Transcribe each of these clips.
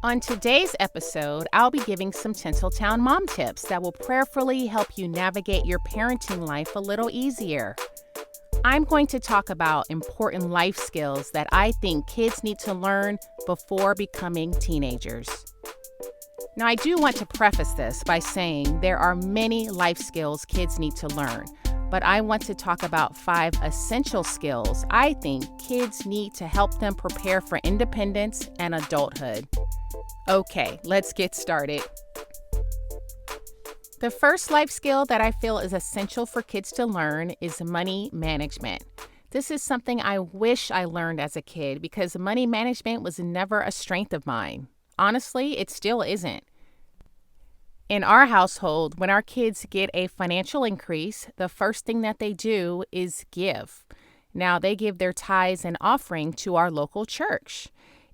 On today's episode, I'll be giving some Tinseltown Mom tips that will prayerfully help you navigate your parenting life a little easier. I'm going to talk about important life skills that I think kids need to learn before becoming teenagers. Now, I do want to preface this by saying there are many life skills kids need to learn, but I want to talk about 5 essential skills I think kids need to help them prepare for independence and adulthood. Okay, let's get started. The first life skill that I feel is essential for kids to learn is money management. This is something I wish I learned as a kid because money management was never a strength of mine. Honestly, it still isn't. In our household, when our kids get a financial increase, the first thing that they do is give. Now, they give their tithes and offering to our local church.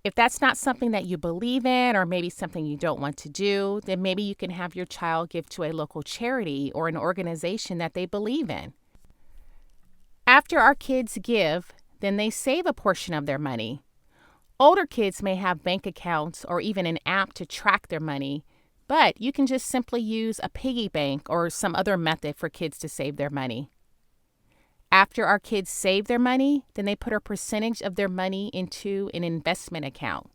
If that's not something that you believe in or maybe something you don't want to do, then maybe you can have your child give to a local charity or an organization that they believe in. After our kids give, then they save a portion of their money. Older kids may have bank accounts or even an app to track their money, but you can just simply use a piggy bank or some other method for kids to save their money. After our kids save their money, then they put a percentage of their money into an investment account.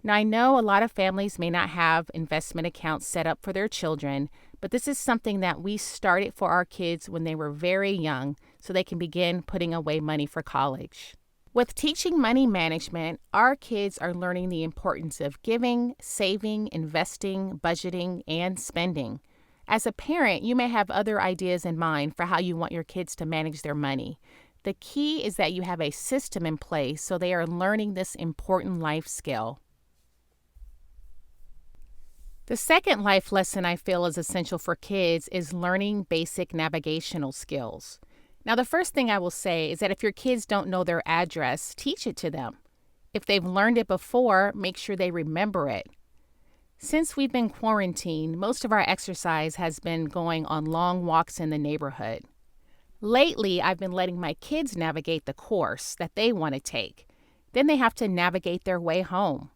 Now, I know a lot of families may not have investment accounts set up for their children, but this is something that we started for our kids when they were very young so they can begin putting away money for college. With teaching money management, our kids are learning the importance of giving, saving, investing, budgeting, and spending. As a parent, you may have other ideas in mind for how you want your kids to manage their money. The key is that you have a system in place so they are learning this important life skill. The second life lesson I feel is essential for kids is learning basic navigational skills. Now, the first thing I will say is that if your kids don't know their address, teach it to them. If they've learned it before, make sure they remember it. Since we've been quarantined, most of our exercise has been going on long walks in the neighborhood. Lately, I've been letting my kids navigate the course that they want to take. Then they have to navigate their way home.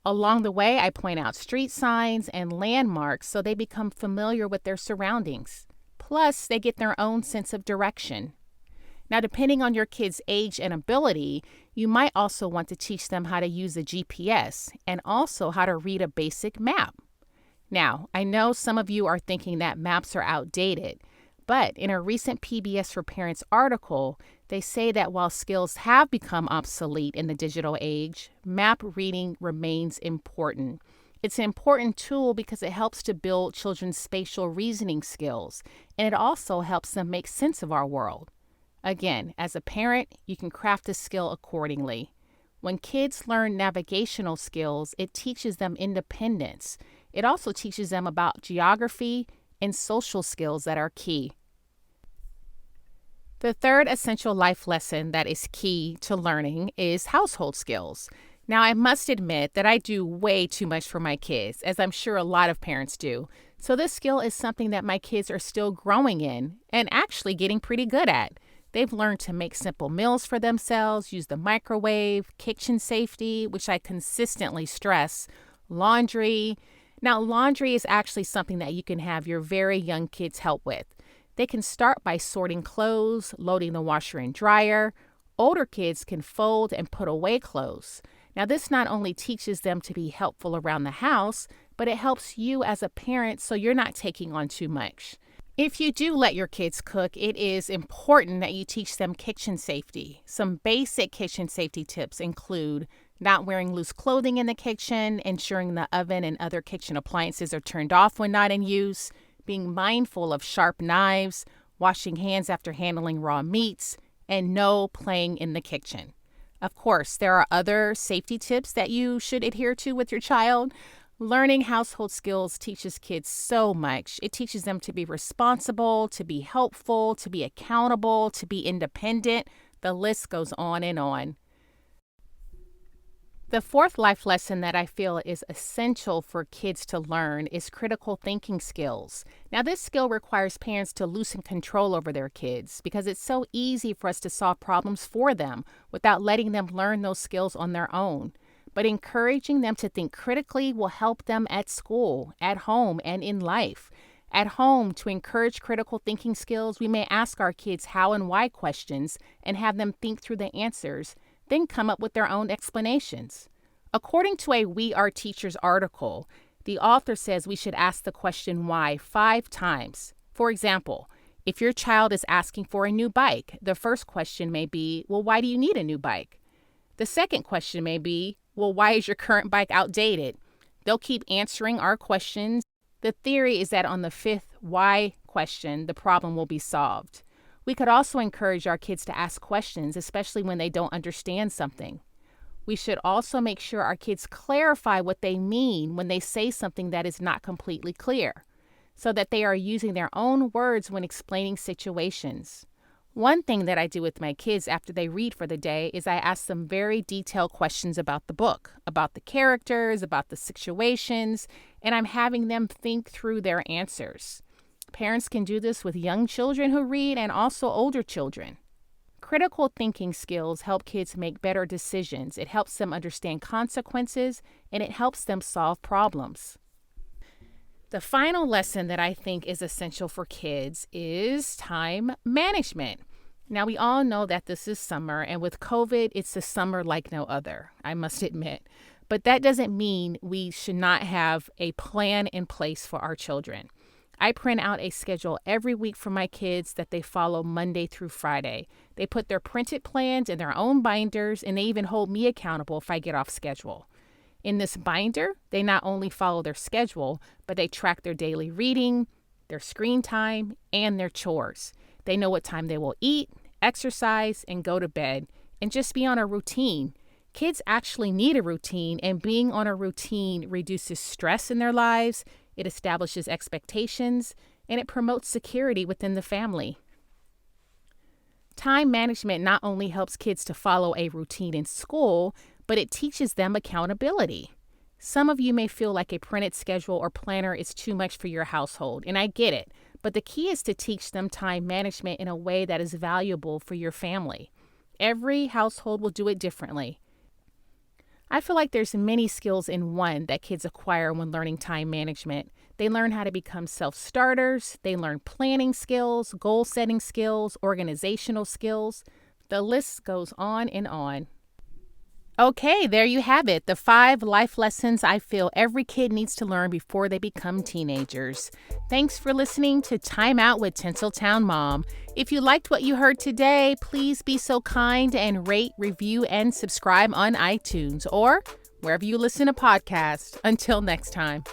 Along the way, I point out street signs and landmarks so they become familiar with their surroundings. Plus, they get their own sense of direction. Now, depending on your kids' age and ability, you might also want to teach them how to use a GPS and also how to read a basic map. Now, I know some of you are thinking that maps are outdated, but in a recent PBS for Parents article, they say that while skills have become obsolete in the digital age, map reading remains important. It's an important tool because it helps to build children's spatial reasoning skills, and it also helps them make sense of our world. Again, as a parent, you can craft a skill accordingly. When kids learn navigational skills, it teaches them independence. It also teaches them about geography and social skills that are key. The third essential life lesson that is key to learning is household skills. Now, I must admit that I do way too much for my kids, as I'm sure a lot of parents do. So this skill is something that my kids are still growing in and actually getting pretty good at. They've learned to make simple meals for themselves, use the microwave, kitchen safety, which I consistently stress, laundry. Now, laundry is actually something that you can have your very young kids help with. They can start by sorting clothes, loading the washer and dryer. Older kids can fold and put away clothes. Now, this not only teaches them to be helpful around the house, but it helps you as a parent so you're not taking on too much. If you do let your kids cook, it is important that you teach them kitchen safety. Some basic kitchen safety tips include not wearing loose clothing in the kitchen, ensuring the oven and other kitchen appliances are turned off when not in use, being mindful of sharp knives, washing hands after handling raw meats, and no playing in the kitchen. Of course, there are other safety tips that you should adhere to with your child. Learning household skills teaches kids so much. It teaches them to be responsible, to be helpful, to be accountable, to be independent. The list goes on and on. The fourth life lesson that I feel is essential for kids to learn is critical thinking skills. Now, this skill requires parents to loosen control over their kids because it's so easy for us to solve problems for them without letting them learn those skills on their own. but encouraging them to think critically will help them at school, at home, and in life. At home, to encourage critical thinking skills, we may ask our kids how and why questions and have them think through the answers, then come up with their own explanations. According to a We Are Teachers article, the author says we should ask the question why 5 times. For example, if your child is asking for a new bike, the first question may be, well, why do you need a new bike? The second question may be, well, why is your current bike outdated? They'll keep answering our questions. The theory is that on the 5th why question, the problem will be solved. We could also encourage our kids to ask questions, especially when they don't understand something. We should also make sure our kids clarify what they mean when they say something that is not completely clear, so that they are using their own words when explaining situations. One thing that I do with my kids after they read for the day is I ask them very detailed questions about the book, about the characters, about the situations, and I'm having them think through their answers. Parents can do this with young children who read and also older children. Critical thinking skills help kids make better decisions. It helps them understand consequences, and it helps them solve problems. The final lesson that I think is essential for kids is time management. Now, we all know that this is summer, and with COVID, it's a summer like no other, I must admit. But that doesn't mean we should not have a plan in place for our children. I print out a schedule every week for my kids that they follow Monday through Friday. They put their printed plans in their own binders, and they even hold me accountable if I get off schedule. In this binder, they not only follow their schedule, but they track their daily reading, their screen time, and their chores. They know what time they will eat, exercise, and go to bed, and just be on a routine. Kids actually need a routine, and being on a routine reduces stress in their lives, it establishes expectations, and it promotes security within the family. Time management not only helps kids to follow a routine in school, but it teaches them accountability. Some of you may feel like a printed schedule or planner is too much for your household, and I get it, but the key is to teach them time management in a way that is valuable for your family. Every household will do it differently. I feel like there's many skills in one that kids acquire when learning time management. They learn how to become self-starters, they learn planning skills, goal-setting skills, organizational skills. The list goes on and on. Okay, there you have it, the 5 life lessons I feel every kid needs to learn before they become teenagers. Thanks for listening to Time Out with Tinseltown Mom. If you liked what you heard today, please be so kind and rate, review, and subscribe on iTunes or wherever you listen to podcasts. Until next time.